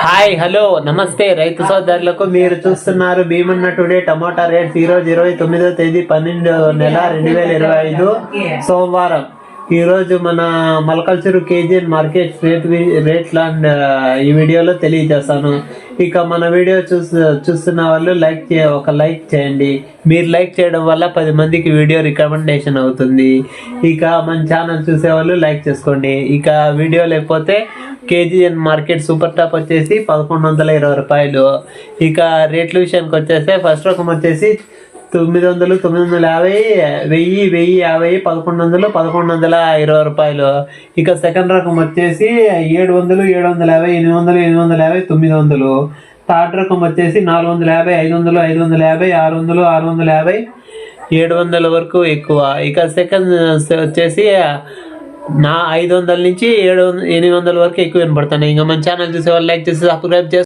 Hi hello నమస్తే రైతు సోదరులకు. మీరు చూస్తున్నారు భీమన్న టుడే టమోటా రేట్స్. ఈ రోజు 29వ తేదీ 12 నెల 2025 సోమవారం. ఈ రోజు మన మలకల్చూరు కేజీఎన్ మార్కెట్ రేట్ల ఈ వీడియోలో తెలియజేస్తాను. ఇక మన వీడియో చూస్తున్న వాళ్ళు ఒక లైక్ చేయండి. మీరు లైక్ చేయడం వల్ల 10 మందికి వీడియో రికమెండేషన్ అవుతుంది. ఇక మన ఛానల్ చూసేవాళ్ళు లైక్ చేసుకోండి. ఇక వీడియో లేకపోతే కేజీఎన్ మార్కెట్ సూపర్ టాప్ వచ్చేసి 1120 రూపాయలు. ఇక రేట్ల విషయానికి వచ్చేస్తే ఫస్ట్ రకం వచ్చేసి 900, 950, 1000, 1050, 1100, 1120 రూపాయలు. ఇక సెకండ్ రకం వచ్చేసి 700, 750, 800, 850, 900. థర్డ్ రకం వచ్చేసి 450, 500, 550, 600, 650, 700 వరకు ఎక్కువ. ఇక సెకండ్ వచ్చేసి 500 నుంచి 800 వరకు ఎక్కువ వినపడుతున్నాయి. ఇంకా మన ఛానల్ చూసే వాళ్ళు లైక్ చేసి సబ్స్క్రైబ్ చేసి